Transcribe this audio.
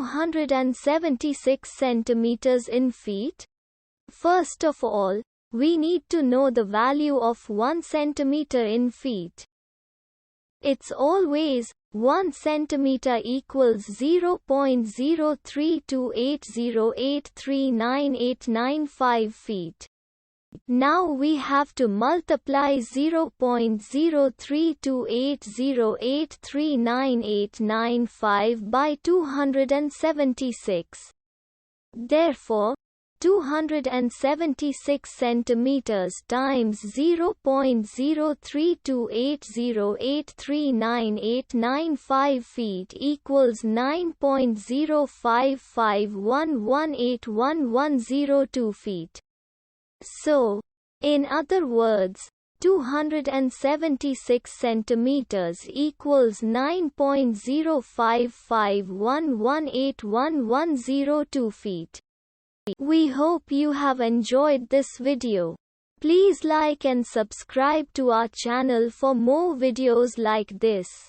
276 centimeters in feet? First of all, we need to know the value of 1 centimeter in feet. It's always 1 centimeter equals 0.03280839895 feet. Now we have to multiply 0.03280839895 by 276. Therefore, 276 centimeters times 0.03280839895 feet equals 9.05511811102 feet. So, in other words, 276 centimeters equals 9.05511811102 feet. We hope you have enjoyed this video. Please like and subscribe to our channel for more videos like this.